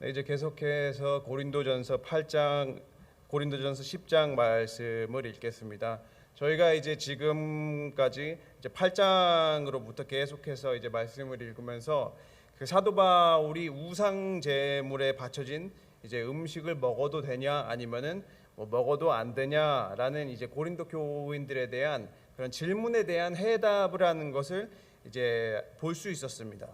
네, 이제 계속해서 고린도전서 8장, 고린도전서 10장 말씀을 읽겠습니다. 저희가 이제 지금까지 이제 8장으로부터 계속해서 이제 말씀을 읽으면서 그 사도 바울이 우상 제물에 바쳐진 이제 음식을 먹어도 되냐 아니면은 뭐 먹어도 안 되냐라는 이제 고린도 교인들에 대한 그런 질문에 대한 해답을 하는 것을 이제 볼 수 있었습니다.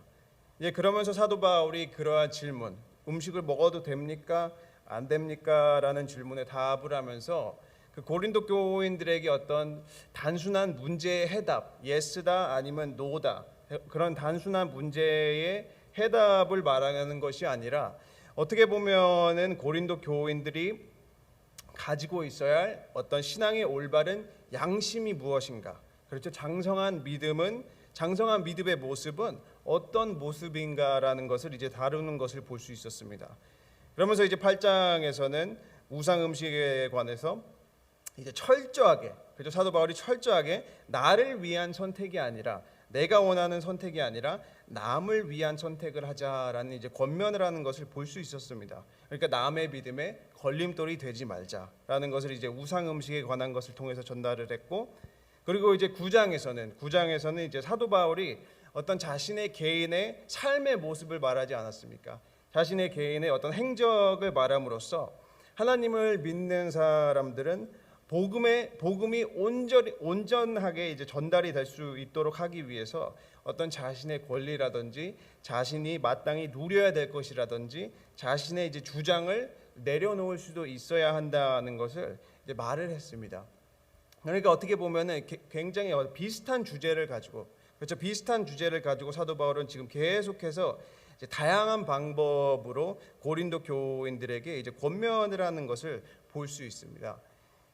예, 그러면서 사도 바울이 그러한 질문, 음식을 먹어도 됩니까? 안 됩니까? 라는 질문에 답을 하면서 그 고린도 교인들에게 어떤 단순한 문제의 해답, 예스다 아니면 노다, 그런 단순한 문제의 해답을 말하는 것이 아니라 어떻게 보면은 고린도 교인들이 가지고 있어야 할 어떤 신앙의 올바른 양심이 무엇인가? 그렇죠. 장성한 믿음의 모습은 어떤 모습인가라는 것을 이제 다루는 것을 볼 수 있었습니다. 그러면서 이제 8장에서는 우상 음식에 관해서 이제 철저하게, 그죠? 사도 바울이 철저하게 나를 위한 선택이 아니라, 내가 원하는 선택이 아니라 남을 위한 선택을 하자라는 이제 권면을 하는 것을 볼 수 있었습니다. 그러니까 남의 믿음에 걸림돌이 되지 말자라는 것을 이제 우상 음식에 관한 것을 통해서 전달을 했고, 그리고 이제 9장에서는 이제 사도 바울이 어떤 자신의 개인의 삶의 모습을 말하지 않았습니까? 자신의 개인의 어떤 행적을 말함으로써 하나님을 믿는 사람들은 복음이 온전하게 이제 전달이 될 수 있도록 하기 위해서 어떤 자신의 권리라든지 자신이 마땅히 누려야 될 것이라든지 자신의 이제 주장을 내려놓을 수도 있어야 한다는 것을 이제 말을 했습니다. 그러니까 어떻게 보면은 굉장히 비슷한 주제를 가지고, 그렇죠, 비슷한 주제를 가지고 사도 바울은 지금 계속해서 이제 다양한 방법으로 고린도 교인들에게 이제 권면을 하는 것을 볼 수 있습니다.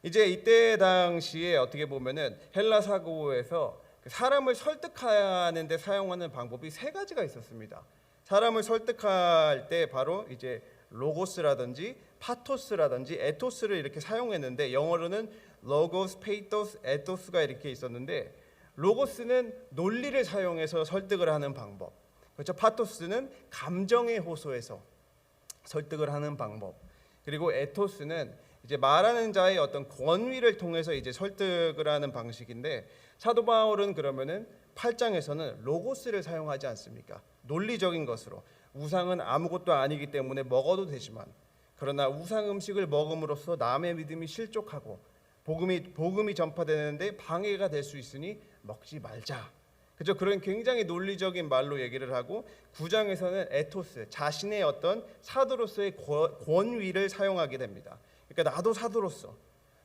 이제 이때 당시에 어떻게 보면은 헬라 사고에서 사람을 설득하는 데 사용하는 방법이 세 가지가 있었습니다. 사람을 설득할 때 바로 이제 로고스라든지 파토스라든지 에토스를 이렇게 사용했는데, 영어로는 로고스, 페이토스, 에토스가 이렇게 있었는데, 로고스는 논리를 사용해서 설득을 하는 방법, 그렇죠. 파토스는 감정에 호소해서 설득을 하는 방법, 그리고 에토스는 이제 말하는 자의 어떤 권위를 통해서 이제 설득을 하는 방식인데, 사도 바울은 그러면은 8장에서는 로고스를 사용하지 않습니까? 논리적인 것으로 우상은 아무것도 아니기 때문에 먹어도 되지만, 그러나 우상 음식을 먹음으로써 남의 믿음이 실족하고 복음이 전파되는데 방해가 될 수 있으니 먹지 말자. 그죠? 그런 굉장히 논리적인 말로 얘기를 하고, 9장에서는 에토스, 자신의 어떤 사도로서의 권위를 사용하게 됩니다. 그러니까 나도 사도로서,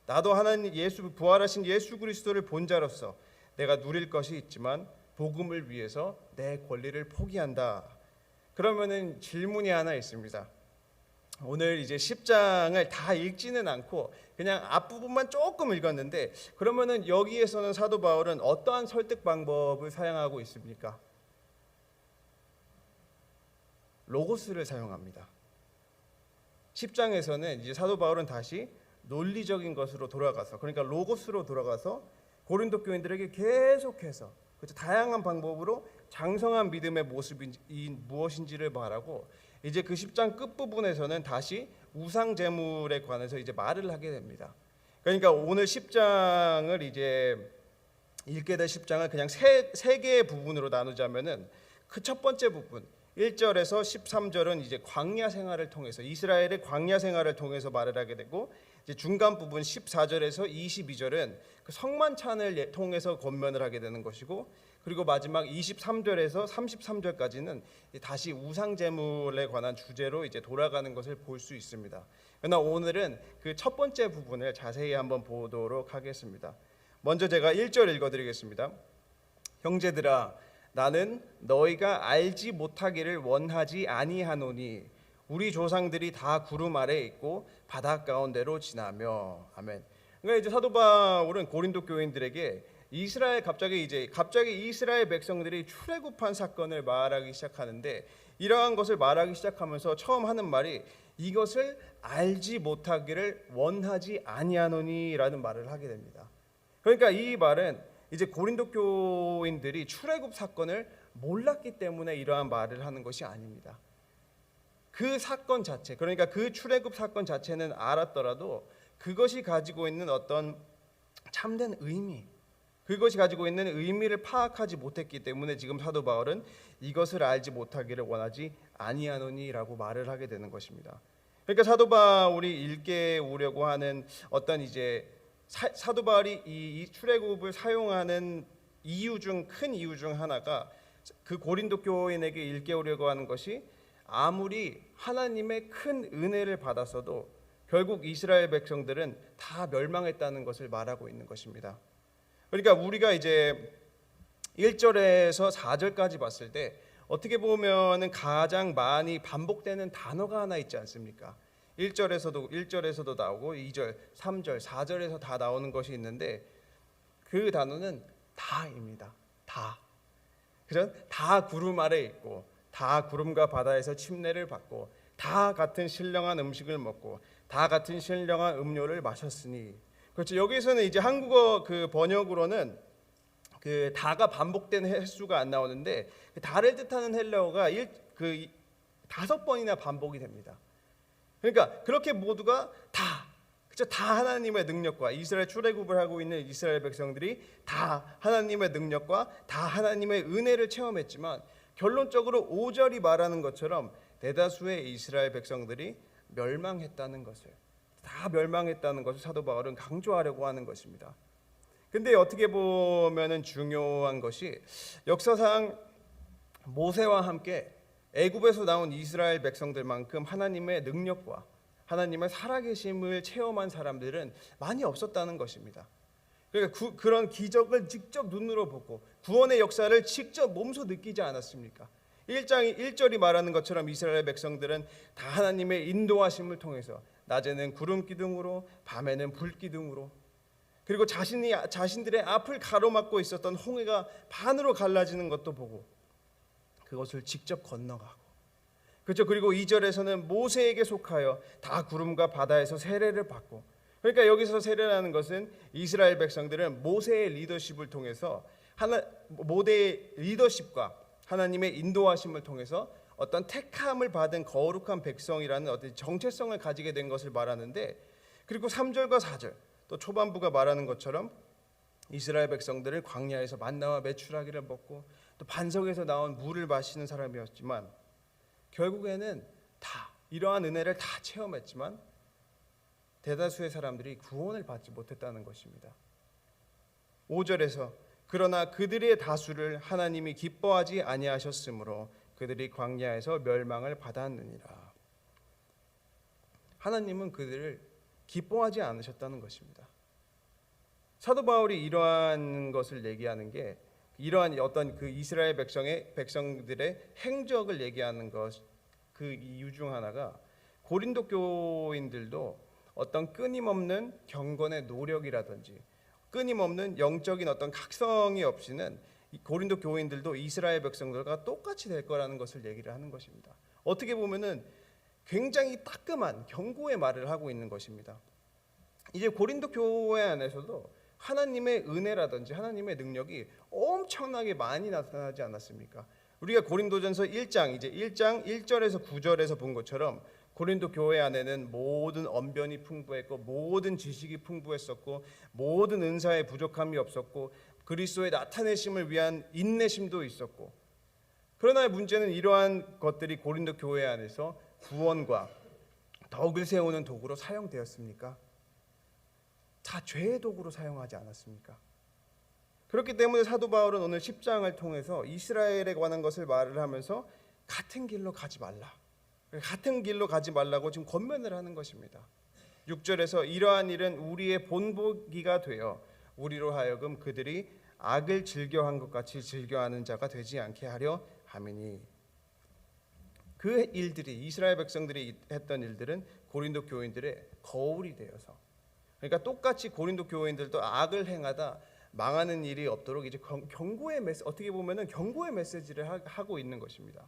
나도 하나님 부활하신 예수 그리스도를 본 자로서 내가 누릴 것이 있지만 복음을 위해서 내 권리를 포기한다. 그러면은 질문이 하나 있습니다. 오늘 이제 10장을 다 읽지는 않고 그냥 앞부분만 조금 읽었는데, 그러면은 여기에서는 사도 바울은 어떠한 설득 방법을 사용하고 있습니까? 로고스를 사용합니다. 10장에서는 이제 사도 바울은 다시 논리적인 것으로 돌아가서, 그러니까 로고스로 돌아가서 고린도 교인들에게 계속해서, 그렇죠, 다양한 방법으로 장성한 믿음의 모습이 무엇인지를 말하고, 이제 그 10장 끝부분에서는 다시 우상 제물에 관해서 이제 말을 하게 됩니다. 그러니까 오늘 10장을 이제 읽게 될 10장을 그냥 세 개의 부분으로 나누자면은, 그 첫 번째 부분 1절에서 13절은 이제 광야 생활을 통해서, 이스라엘의 광야 생활을 통해서 말을 하게 되고, 이제 중간 부분 14절에서 22절은 그 성만찬을 통해서 권면을 하게 되는 것이고, 그리고 마지막 23절에서 33절까지는 다시 우상 제물에 관한 주제로 이제 돌아가는 것을 볼 수 있습니다. 그러나 오늘은 그 첫 번째 부분을 자세히 한번 보도록 하겠습니다. 먼저 제가 1절 읽어드리겠습니다. 형제들아, 나는 너희가 알지 못하기를 원하지 아니하노니 우리 조상들이 다 구름 아래에 있고 바다 가운데로 지나며. 아멘. 그러니까 이제 사도 바울은 고린도 교인들에게 갑자기 이스라엘 백성들이 출애굽한 사건을 말하기 시작하는데, 이러한 것을 말하기 시작하면서 처음 하는 말이 이것을 알지 못하기를 원하지 아니하노니라는 말을 하게 됩니다. 그러니까 이 말은 이제 고린도 교인들이 출애굽 사건을 몰랐기 때문에 이러한 말을 하는 것이 아닙니다. 그 사건 자체, 그러니까 그 출애굽 사건 자체는 알았더라도 그것이 가지고 있는 어떤 참된 의미, 그것이 가지고 있는 의미를 파악하지 못했기 때문에 지금 사도 바울은 이것을 알지 못하기를 원하지 아니하노니라고 말을 하게 되는 것입니다. 그러니까 사도 바울이 일깨우려고 하는 어떤 이제 사도 바울이 이 출애굽을 사용하는 큰 이유 중 하나가 그 고린도 교인에게 일깨우려고 하는 것이 아무리 하나님의 큰 은혜를 받았어도 결국 이스라엘 백성들은 다 멸망했다는 것을 말하고 있는 것입니다. 그러니까 우리가 이제 1절에서 4절까지 봤을 때 어떻게 보면은 가장 많이 반복되는 단어가 하나 있지 않습니까? 1절에서도 나오고 2절, 3절, 4절에서 다 나오는 것이 있는데 그 단어는 다입니다. 다. 그죠? 다 구름 아래 있고 다 구름과 바다에서 침례를 받고 다 같은 신령한 음식을 먹고 다 같은 신령한 음료를 마셨으니. 그렇죠. 여기서는 이제 한국어 그 번역으로는 그 다가 반복된 횟수가 안 나오는데 다를 뜻하는 헬라어가 5번이나 반복이 됩니다. 그러니까 그렇게 모두가 다, 그렇죠? 다 하나님의 능력과 이스라엘 출애굽을 하고 있는 이스라엘 백성들이 다 하나님의 능력과 다 하나님의 은혜를 체험했지만 결론적으로 5절이 말하는 것처럼 대다수의 이스라엘 백성들이 멸망했다는 것을, 다 멸망했다는 것을 사도 바울은 강조하려고 하는 것입니다. 근데 어떻게 보면은 중요한 것이 역사상 모세와 함께 애굽에서 나온 이스라엘 백성들만큼 하나님의 능력과 하나님의 살아계심을 체험한 사람들은 많이 없었다는 것입니다. 그러니까 그런 기적을 직접 눈으로 보고 구원의 역사를 직접 몸소 느끼지 않았습니까? 1절이 말하는 것처럼 이스라엘 백성들은 다 하나님의 인도하심을 통해서 낮에는 구름 기둥으로 밤에는 불 기둥으로, 그리고 자신들의 앞을 가로막고 있었던 홍해가 반으로 갈라지는 것도 보고 그것을 직접 건너가고, 그렇죠. 그리고 2절에서는 모세에게 속하여 다 구름과 바다에서 세례를 받고, 그러니까 여기서 세례라는 것은 이스라엘 백성들은 모세의 리더십을 통해서 모세의 리더십과 하나님의 인도하심을 통해서 어떤 택함을 받은 거룩한 백성이라는 어떤 정체성을 가지게 된 것을 말하는데, 그리고 3절과 4절 또 초반부가 말하는 것처럼 이스라엘 백성들을 광야에서 만나와 메추라기를 먹고 또 반석에서 나온 물을 마시는 사람이었지만 결국에는 다 이러한 은혜를 다 체험했지만 대다수의 사람들이 구원을 받지 못했다는 것입니다. 5절에서 그러나 그들의 다수를 하나님이 기뻐하지 아니하셨으므로 그들이 광야에서 멸망을 받았느니라. 하나님은 그들을 기뻐하지 않으셨다는 것입니다. 사도 바울이 이러한 것을 얘기하는 게 이러한 어떤 그 이스라엘 백성들의 행적을 얘기하는 것, 그 이유 중 하나가 고린도 교인들도 어떤 끊임없는 경건의 노력이라든지 끊임없는 영적인 어떤 각성이 없이는 고린도 교인들도 이스라엘 백성들과 똑같이 될 거라는 것을 얘기를 하는 것입니다. 어떻게 보면은 굉장히 따끔한 경고의 말을 하고 있는 것입니다. 이제 고린도 교회 안에서도 하나님의 은혜라든지 하나님의 능력이 엄청나게 많이 나타나지 않았습니까? 우리가 고린도전서 1장 1절에서 9절에서 본 것처럼 고린도 교회 안에는 모든 언변이 풍부했고 모든 지식이 풍부했었고 모든 은사에 부족함이 없었고 그리스도의 나타내심을 위한 인내심도 있었고, 그러나 문제는 이러한 것들이 고린도 교회 안에서 구원과 덕을 세우는 도구로 사용되었습니까? 다 죄의 도구로 사용하지 않았습니까? 그렇기 때문에 사도 바울은 오늘 10장을 통해서 이스라엘에 관한 것을 말을 하면서 같은 길로 가지 말라고 지금 권면을 하는 것입니다. 6절에서 이러한 일은 우리의 본보기가 되어 우리로 하여금 그들이 악을 즐겨한 것 같이 즐겨하는 자가 되지 않게 하려 함이니. 그 일들이 이스라엘 백성들이 했던 일들은 고린도 교인들의 거울이 되어서, 그러니까 똑같이 고린도 교인들도 악을 행하다 망하는 일이 없도록 이제 어떻게 보면은 경고의 메시지를 하고 있는 것입니다.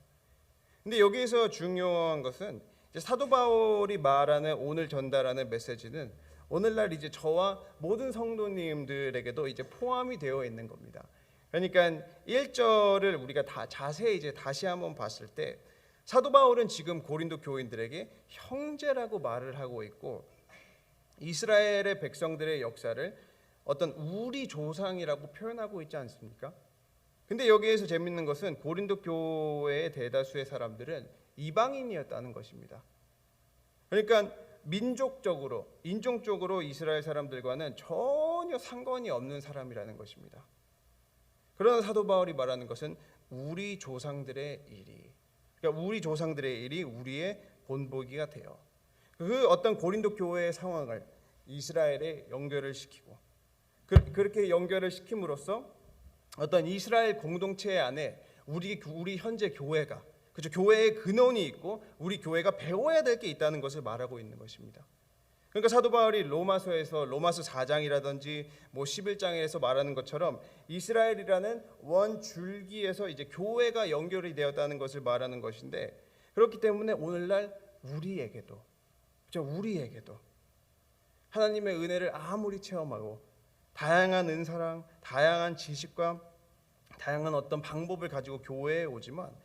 근데 여기에서 중요한 것은 이제 사도 바울이 말하는 오늘 전달하는 메시지는 오늘날 이제 저와 모든 성도님들에게도 이제 포함이 되어 있는 겁니다. 그러니까 1절을 우리가 다 자세히 이제 다시 한번 봤을 때 사도 바울은 지금 고린도 교인들에게 형제라고 말을 하고 있고, 이스라엘의 백성들의 역사를 어떤 우리 조상이라고 표현하고 있지 않습니까? 근데 여기에서 재밌는 것은 고린도 교회의 대다수의 사람들은 이방인이었다는 것입니다. 그러니까 민족적으로, 인종적으로 이스라엘 사람들과는 전혀 상관이 없는 사람이라는 것입니다. 그러나 사도 바울이 말하는 것은 우리 조상들의 일이, 그러니까 우리 조상들의 일이 우리의 본보기가 되어 그 어떤 고린도 교회의 상황을 이스라엘에 연결을 시키고, 그렇게 연결을 시킴으로써 어떤 이스라엘 공동체 안에 우리 현재 교회가, 그죠, 교회의 근원이 있고 우리 교회가 배워야 될 게 있다는 것을 말하고 있는 것입니다. 그러니까 사도 바울이 로마서 4장이라든지 11장에서 말하는 것처럼 이스라엘이라는 원 줄기에서 이제 교회가 연결이 되었다는 것을 말하는 것인데, 그렇기 때문에 오늘날 우리에게도, 그죠, 우리에게도 하나님의 은혜를 아무리 체험하고 다양한 은사랑 다양한 지식과 다양한 어떤 방법을 가지고 교회에 오지만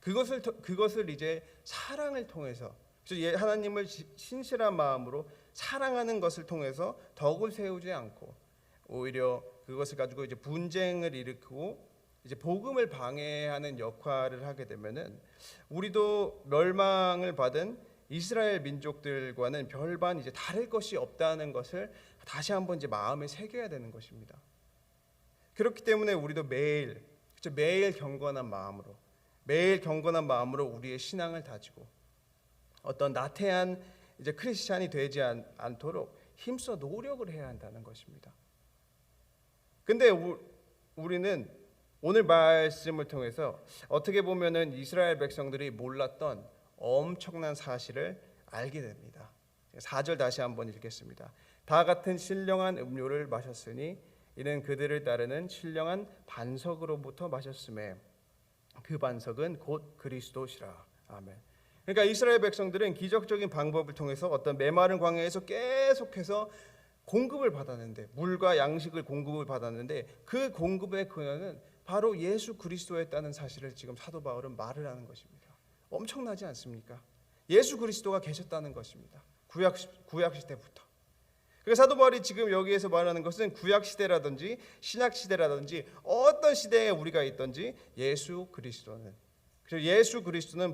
그것을 이제 사랑을 통해서, 하나님을 신실한 마음으로 사랑하는 것을 통해서 덕을 세우지 않고 오히려 그것을 가지고 이제 분쟁을 일으키고 이제 복음을 방해하는 역할을 하게 되면은 우리도 멸망을 받은 이스라엘 민족들과는 별반 이제 다를 것이 없다는 것을 다시 한번 이제 마음에 새겨야 되는 것입니다. 그렇기 때문에 우리도 매일 경건한 마음으로 우리의 신앙을 다지고 어떤 나태한 이제 크리스찬이 되지 않도록 힘써 노력을 해야 한다는 것입니다. 근데 우리는 오늘 말씀을 통해서 어떻게 보면은 이스라엘 백성들이 몰랐던 엄청난 사실을 알게 됩니다. 4절 다시 한번 읽겠습니다. 다 같은 신령한 음료를 마셨으니 이는 그들을 따르는 신령한 반석으로부터 마셨음에 그 반석은 곧 그리스도시라. 아멘. 그러니까 이스라엘 백성들은 기적적인 방법을 통해서 어떤 메마른 광야에서 계속해서 공급을 받았는데, 물과 양식을 공급을 받았는데 그 공급의 근원은 바로 예수 그리스도였다는 사실을 지금 사도 바울은 말을 하는 것입니다. 엄청나지 않습니까? 예수 그리스도가 계셨다는 것입니다. 구약 시대부터. 그래서 사도 바울이 지금 여기에서 말하는 것은 구약 시대라든지 신약 시대라든지 어떤 시대에 우리가 있든지 예수 그리스도는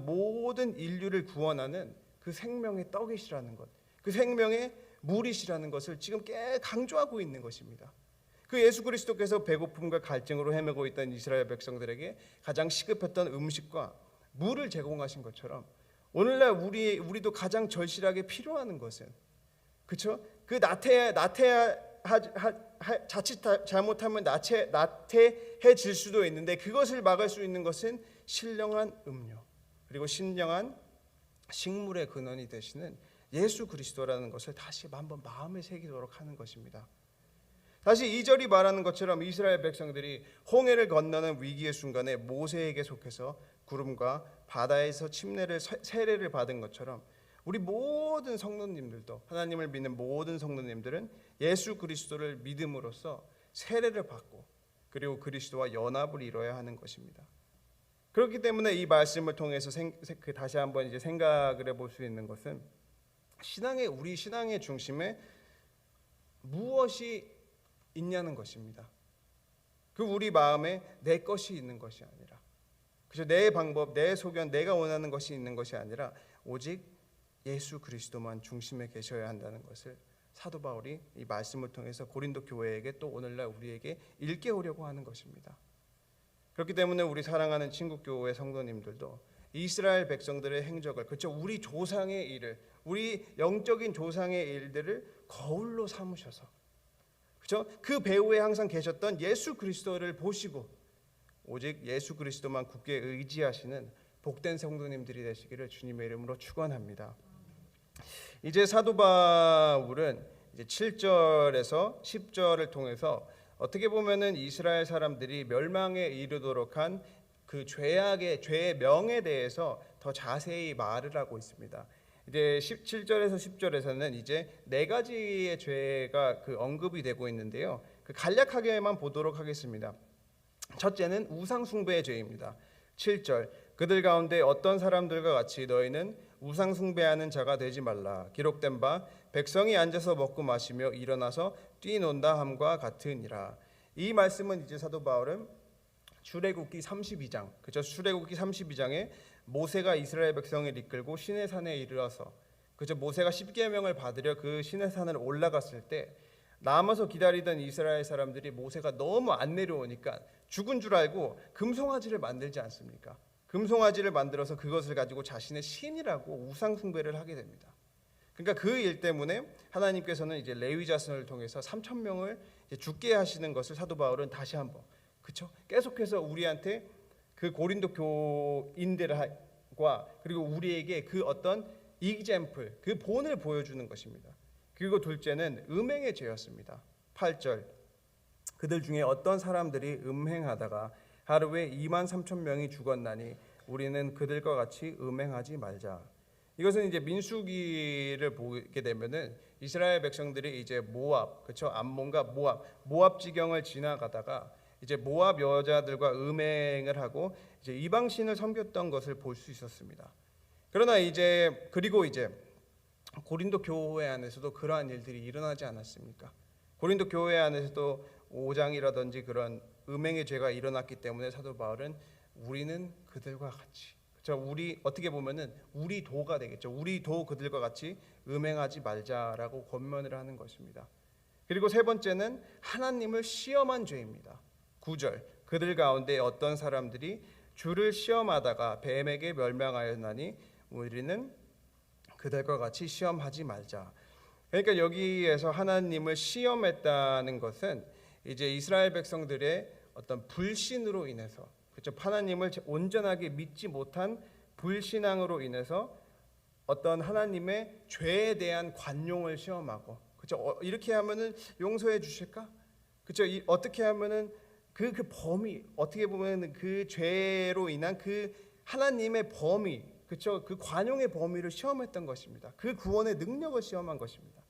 모든 인류를 구원하는 그 생명의 떡이시라는 것, 그 생명의 물이시라는 것을 지금 강조하고 있는 것입니다. 그 예수 그리스도께서 배고픔과 갈증으로 헤매고 있던 이스라엘 백성들에게 가장 시급했던 음식과 물을 제공하신 것처럼 오늘날 우리도 가장 절실하게 필요한 것은, 그렇죠? 그 자칫 잘못하면 나태해질 수도 있는데 그것을 막을 수 있는 것은 신령한 음료, 그리고 신령한 식물의 근원이 되시는 예수 그리스도라는 것을 다시 한번 마음에 새기도록 하는 것입니다. 다시 2절이 말하는 것처럼 이스라엘 백성들이 홍해를 건너는 위기의 순간에 모세에게 속해서 구름과 바다에서 세례를 받은 것처럼 우리 모든 성도님들도, 하나님을 믿는 모든 성도님들은 예수 그리스도를 믿음으로써 세례를 받고 그리고 그리스도와 연합을 이뤄야 하는 것입니다. 그렇기 때문에 이 말씀을 통해서 다시 한번 이제 생각을 해볼 수 있는 것은 우리 신앙의 중심에 무엇이 있냐는 것입니다. 그 우리 마음에 내 것이 있는 것이 아니라, 그죠, 내 방법, 내 소견, 내가 원하는 것이 있는 것이 아니라 오직 예수 그리스도만 중심에 계셔야 한다는 것을 사도 바울이 이 말씀을 통해서 고린도 교회에게 또 오늘날 우리에게 일깨우려고 하는 것입니다. 그렇기 때문에 우리 사랑하는 친구교회 성도님들도 이스라엘 백성들의 행적을, 그렇죠, 우리 조상의 일을, 우리 영적인 조상의 일들을 거울로 삼으셔서, 그렇죠, 그 배후에 항상 계셨던 예수 그리스도를 보시고 오직 예수 그리스도만 굳게 의지하시는 복된 성도님들이 되시기를 주님의 이름으로 축원합니다. 이제 사도 바울은 이제 7절에서 10절을 통해서 어떻게 보면은 이스라엘 사람들이 멸망에 이르도록 한 그 죄의 명에 대해서 더 자세히 말을 하고 있습니다. 이제 17절에서 10절에서는 이제 4가지의 죄가 그 언급이 되고 있는데요. 그 간략하게만 보도록 하겠습니다. 첫째는 우상 숭배의 죄입니다. 7절, 그들 가운데 어떤 사람들과 같이 너희는 우상 숭배하는 자가 되지 말라. 기록된 바 백성이 앉아서 먹고 마시며 일어나서 뛰논다 함과 같으니라. 이 말씀은 이제 사도 바울은 출애굽기 32장, 그죠? 출애굽기 32장에 모세가 이스라엘 백성을 이끌고 시내산에 이르러서, 그죠? 모세가 십계명을 받으려 그 시내산을 올라갔을 때 남아서 기다리던 이스라엘 사람들이 모세가 너무 안 내려오니까 죽은 줄 알고 금송아지를 만들지 않습니까? 금송아지를 만들어서 그것을 가지고 자신의 신이라고 우상 숭배를 하게 됩니다. 그러니까 그 일 때문에 하나님께서는 이제 레위 자손을 통해서 3천 명을 죽게 하시는 것을 사도 바울은 다시 한번, 그렇죠? 계속해서 우리한테 그 고린도 교인들과 그리고 우리에게 그 어떤 이그젬플, 그 본을 보여주는 것입니다. 그리고 둘째는 음행의 죄였습니다. 8절, 그들 중에 어떤 사람들이 음행하다가 하루에 2만 3천 명이 죽었나니 우리는 그들과 같이 음행하지 말자. 이것은 이제 민수기를 보게 되면은 이스라엘 백성들이 이제 모압, 그렇죠? 암몬과 모압 지경을 지나가다가 이제 모압 여자들과 음행을 하고 이제 이방 신을 섬겼던 것을 볼 수 있었습니다. 그러나 이제 그리고 이제 고린도 교회 안에서도 그러한 일들이 일어나지 않았습니까? 고린도 교회 안에서도 5장이라든지 그런 음행의 죄가 일어났기 때문에 사도 바울은 우리는 그들과 같이, 그렇죠? 우리 어떻게 보면은 우리 도가 되겠죠. 우리 도 그들과 같이 음행하지 말자라고 권면을 하는 것입니다. 그리고 세 번째는 하나님을 시험한 죄입니다. 9절, 그들 가운데 어떤 사람들이 주를 시험하다가 뱀에게 멸망하였나니 우리는 그들과 같이 시험하지 말자. 그러니까 여기에서 하나님을 시험했다는 것은 이제 이스라엘 백성들의 어떤 불신으로 인해서, 그렇죠? 하나님을 온전하게 믿지 못한 불신앙으로 인해서 어떤 하나님의 죄에 대한 관용을 시험하고, 그렇죠? 이렇게 하면은 용서해 주실까? 그렇죠? 어떻게 하면은 그 범위, 어떻게 보면 그 죄로 인한 그 하나님의 범위, 그렇죠? 그 관용의 범위를 시험했던 것입니다. 그 구원의 능력을 시험한 것입니다.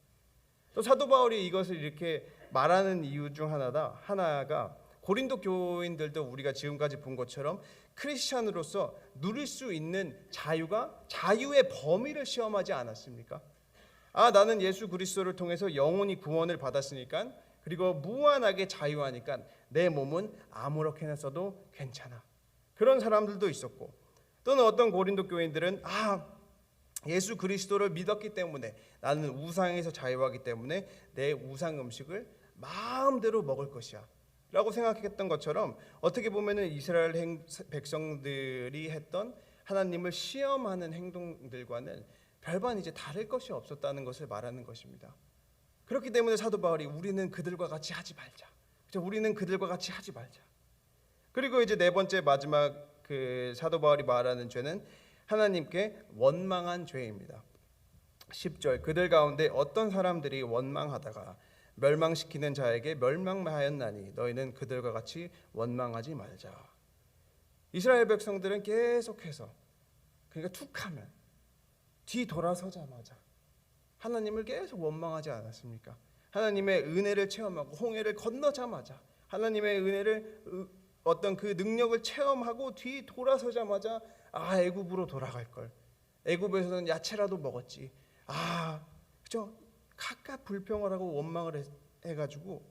또 사도 바울이 이것을 이렇게 말하는 이유 중 하나가 고린도 교인들도 우리가 지금까지 본 것처럼 크리스찬으로서 누릴 수 있는 자유의 범위를 시험하지 않았습니까? 나는 예수 그리스도를 통해서 영원히 구원을 받았으니까, 그리고 무한하게 자유하니까 내 몸은 아무렇게나 써도 괜찮아. 그런 사람들도 있었고, 또는 어떤 고린도 교인들은 예수 그리스도를 믿었기 때문에 나는 우상에서 자유하기 때문에 내 우상 음식을 마음대로 먹을 것이야 라고 생각했던 것처럼, 어떻게 보면 이스라엘 백성들이 했던 하나님을 시험하는 행동들과는 별반 이제 다를 것이 없었다는 것을 말하는 것입니다. 그렇기 때문에 사도 바울이 우리는 그들과 같이 하지 말자. 그렇죠? 우리는 그들과 같이 하지 말자. 그리고 이제 네 번째 마지막 그 사도 바울이 말하는 죄는 하나님께 원망한 죄입니다. 10절, 그들 가운데 어떤 사람들이 원망하다가 멸망시키는 자에게 멸망하였나니 너희는 그들과 같이 원망하지 말자. 이스라엘 백성들은 계속해서, 그러니까 툭하면 뒤 돌아서자마자 하나님을 계속 원망하지 않았습니까? 하나님의 은혜를 체험하고 홍해를 건너자마자 하나님의 은혜를 어떤 그 능력을 체험하고 뒤 돌아서자마자 애굽으로 돌아갈 걸. 애굽에서는 야채라도 먹었지. 그죠? 각각 불평을 하고 원망을 해가지고,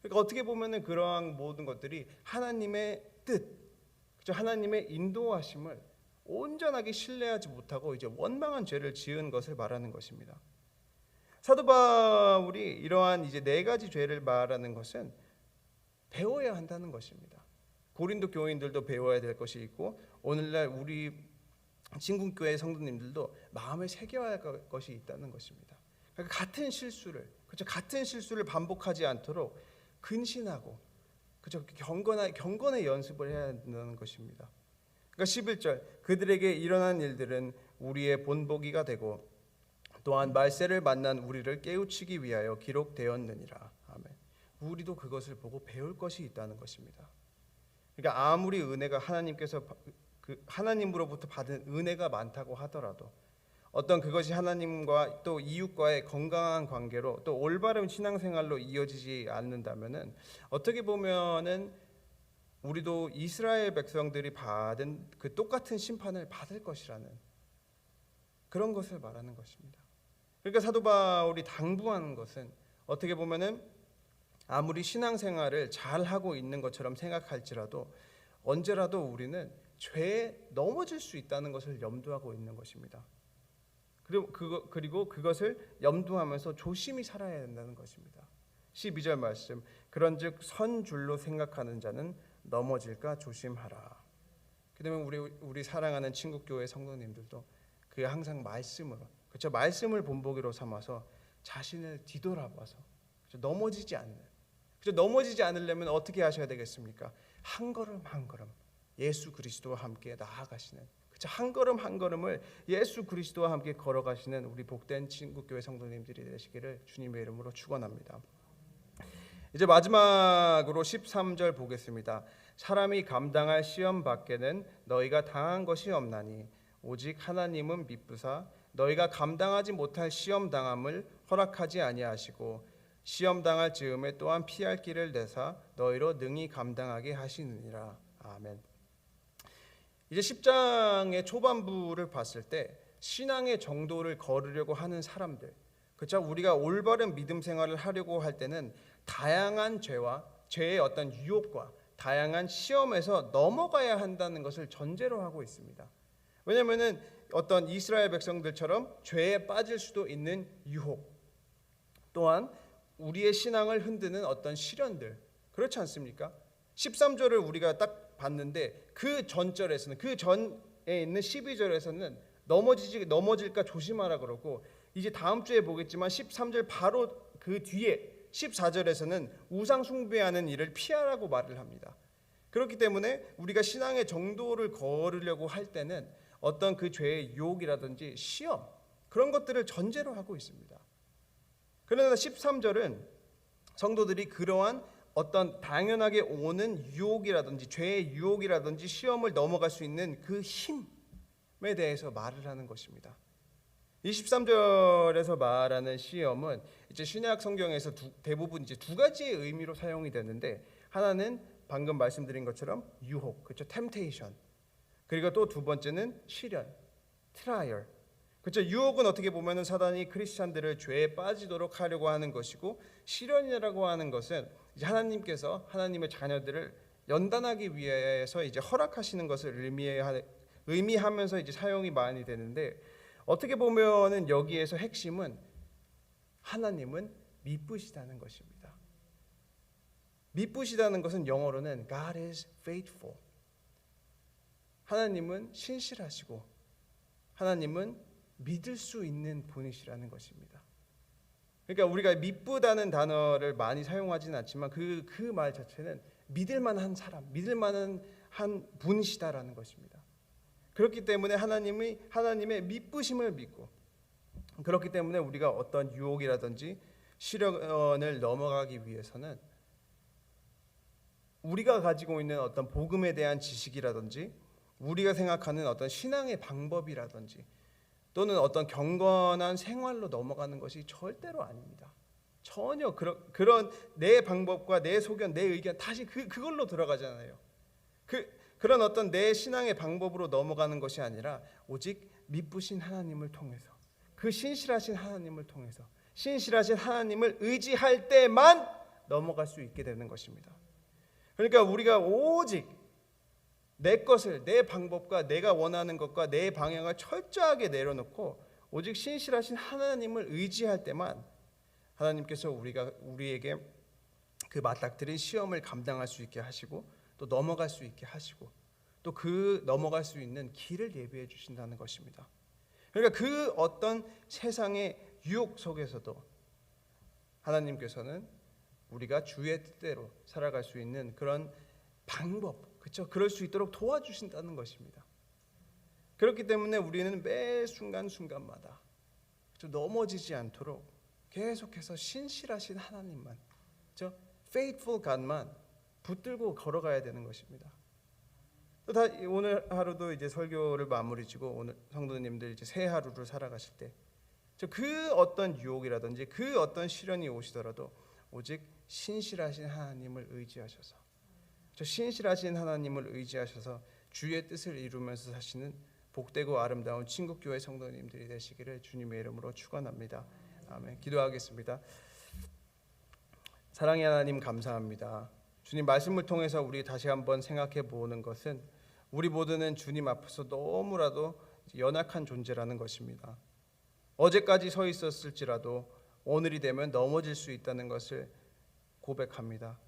그러니까 어떻게 보면은 그러한 모든 것들이 하나님의 뜻, 그죠? 하나님의 인도하심을 온전하게 신뢰하지 못하고 이제 원망한 죄를 지은 것을 말하는 것입니다. 사도 바울이 이러한 이제 네 가지 죄를 말하는 것은 배워야 한다는 것입니다. 고린도 교인들도 배워야 될 것이 있고, 오늘날 우리 진군교회 성도님들도 마음에 새겨야 할 것이 있다는 것입니다. 그러니까 같은 실수를 반복하지 않도록 근신하고, 그죠? 경건의 연습을 해야 한다는 것입니다. 그러니까 11절, 그들에게 일어난 일들은 우리의 본보기가 되고 또한 말세를 만난 우리를 깨우치기 위하여 기록되었느니라. 아멘. 우리도 그것을 보고 배울 것이 있다는 것입니다. 그러니까 아무리 은혜가 하나님으로부터 받은 은혜가 많다고 하더라도 어떤 그것이 하나님과 또 이웃과의 건강한 관계로 또 올바른 신앙생활로 이어지지 않는다면은 어떻게 보면은 우리도 이스라엘 백성들이 받은 그 똑같은 심판을 받을 것이라는 그런 것을 말하는 것입니다. 그러니까 사도 바울이 당부하는 것은 어떻게 보면은 아무리 신앙생활을 잘 하고 있는 것처럼 생각할지라도 언제라도 우리는 죄에 넘어질 수 있다는 것을 염두하고 있는 것입니다. 그리고 그것을 염두하면서 조심히 살아야 된다는 것입니다. 12절 말씀, 그런즉 선 줄로 생각하는 자는 넘어질까 조심하라. 그다음에 우리 사랑하는 친구교회 성도님들도 그 항상 말씀으로, 그렇죠, 말씀을 본보기로 삼아서 자신을 뒤돌아봐서, 그렇죠, 넘어지지 않는, 그렇죠, 넘어지지 않으려면 어떻게 하셔야 되겠습니까? 한 걸음 한 걸음 예수 그리스도와 함께 나아가시는, 그렇죠, 한 걸음 한 걸음을 예수 그리스도와 함께 걸어가시는 우리 복된 친구교회 성도님들이 되시기를 주님의 이름으로 축원합니다. 이제 마지막으로 13절 보겠습니다. 사람이 감당할 시험 밖에는 너희가 당한 것이 없나니 오직 하나님은 미쁘사 너희가 감당하지 못할 시험 당함을 허락하지 아니하시고 시험 당할 즈음에 또한 피할 길을 내사 너희로 능히 감당하게 하시느니라. 아멘. 이제 10장의 초반부를 봤을 때 신앙의 정도를 거르려고 하는 사람들, 그렇죠? 우리가 올바른 믿음 생활을 하려고 할 때는 다양한 죄와 죄의 어떤 유혹과 다양한 시험에서 넘어가야 한다는 것을 전제로 하고 있습니다. 왜냐하면은 어떤 이스라엘 백성들처럼 죄에 빠질 수도 있는 유혹, 또한 우리의 신앙을 흔드는 어떤 시련들, 그렇지 않습니까? 13절을 우리가 딱 봤는데 그 전절에서는, 그 전에 있는 12절에서는 넘어질까 조심하라 그러고, 이제 다음 주에 보겠지만 13절 바로 그 뒤에 14절에서는 우상 숭배하는 일을 피하라고 말을 합니다. 그렇기 때문에 우리가 신앙의 정도를 거르려고 할 때는 어떤 그 죄의 유혹이라든지 시험, 그런 것들을 전제로 하고 있습니다. 그러나 13절은 성도들이 그러한 어떤 당연하게 오는 유혹이라든지 죄의 유혹이라든지 시험을 넘어갈 수 있는 그 힘에 대해서 말을 하는 것입니다. 23절에서 말하는 시험은 이제 신약 성경에서 대부분 이제 두 가지의 의미로 사용이 되는데, 하나는 방금 말씀드린 것처럼 유혹, 그렇죠, temptation. 그리고 또 두 번째는 시련, trial. 그렇죠. 유혹은 어떻게 보면은 사단이 크리스찬들을 죄에 빠지도록 하려고 하는 것이고, 시련이라고 하는 것은 이제 하나님께서 하나님의 자녀들을 연단하기 위해서 이제 허락하시는 것을 의미하면서 이제 사용이 많이 되는데, 어떻게 보면은 여기에서 핵심은 하나님은 미쁘시다는 것입니다. 미쁘시다는 것은 영어로는 God is faithful. 하나님은 신실하시고 하나님은 믿을 수 있는 분이시라는 것입니다. 그러니까 우리가 미쁘다는 단어를 많이 사용하지는 않지만 그 말 자체는 믿을 만한 사람, 믿을 만한 한 분이시다라는 것입니다. 그렇기 때문에 하나님의 미쁘심을 믿고, 그렇기 때문에 우리가 어떤 유혹이라든지 시련을 넘어가기 위해서는 우리가 가지고 있는 어떤 복음에 대한 지식이라든지 우리가 생각하는 어떤 신앙의 방법이라든지 또는 어떤 경건한 생활로 넘어가는 것이 절대로 아닙니다. 전혀 그런 내 방법과 내 소견, 내 의견 다시 그걸로 들어가잖아요. 그런 어떤 내 신앙의 방법으로 넘어가는 것이 아니라 오직 미쁘신 하나님을 통해서, 그 신실하신 하나님을 통해서, 신실하신 하나님을 의지할 때만 넘어갈 수 있게 되는 것입니다. 그러니까 우리가 오직 내 것을, 내 방법과 내가 원하는 것과 내 방향을 철저하게 내려놓고 오직 신실하신 하나님을 의지할 때만 하나님께서 우리에게 그 맞닥뜨린 시험을 감당할 수 있게 하시고 또 넘어갈 수 있게 하시고 또 그 넘어갈 수 있는 길을 예비해 주신다는 것입니다. 그러니까 그 어떤 세상의 유혹 속에서도 하나님께서는 우리가 주의 뜻대로 살아갈 수 있는 그런 방법, 그렇죠? 그럴 수 있도록 도와주신다는 것입니다. 그렇기 때문에 우리는 매 순간순간마다 넘어지지 않도록 계속해서 신실하신 하나님만, 그렇죠? faithful God만 붙들고 걸어가야 되는 것입니다. 또 오늘 하루도 이제 설교를 마무리 지고 오늘 성도님들 이제 새 하루를 살아가실 때 그 어떤 유혹이라든지 그 어떤 시련이 오시더라도 오직 신실하신 하나님을 의지하셔서 저 신실하신 하나님을 의지하셔서 주의 뜻을 이루면서 사시는 복되고 아름다운 친국교회 성도님들이 되시기를 주님의 이름으로 축원합니다. 아멘. 기도하겠습니다. 사랑의 하나님 감사합니다. 주님 말씀을 통해서 우리 다시 한번 생각해 보는 것은 우리 모두는 주님 앞에서 너무나도 연약한 존재라는 것입니다. 어제까지 서 있었을지라도 오늘이 되면 넘어질 수 있다는 것을 고백합니다.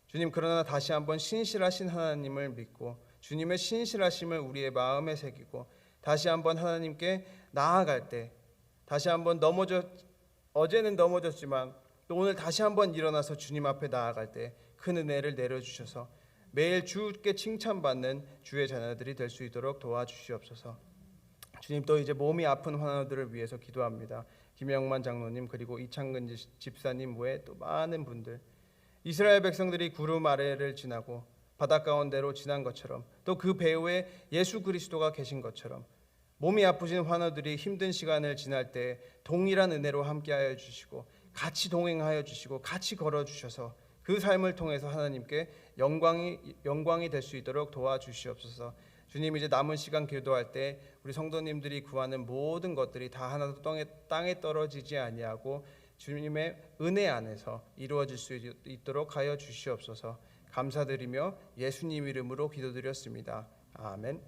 주님, 그러나 다시 한번 신실하신 하나님을 믿고 주님의 신실하심을 우리의 마음에 새기고 다시 한번 하나님께 나아갈 때 다시 한번 어제는 넘어졌지만 또 오늘 다시 한번 일어나서 주님 앞에 나아갈 때 큰 은혜를 내려주셔서 매일 주께 칭찬받는 주의 자녀들이 될 수 있도록 도와주시옵소서. 주님, 또 이제 몸이 아픈 환우들을 위해서 기도합니다. 김영만 장로님 그리고 이창근 집사님 외에 또 많은 분들, 이스라엘 백성들이 구름 아래를 지나고 바다 가운데로 지난 것처럼 또 그 배후에 예수 그리스도가 계신 것처럼 몸이 아프신 환우들이 힘든 시간을 지날 때 동일한 은혜로 함께하여 주시고 같이 동행하여 주시고 같이 걸어 주셔서 그 삶을 통해서 하나님께 영광이 될 수 있도록 도와주시옵소서. 주님, 이제 남은 시간 기도할 때 우리 성도님들이 구하는 모든 것들이 다 하나도 땅에 떨어지지 아니하고 주님의 은혜 안에서 이루어질 수 있도록 하여 주시옵소서. 감사드리며 예수님 이름으로 기도드렸습니다. 아멘.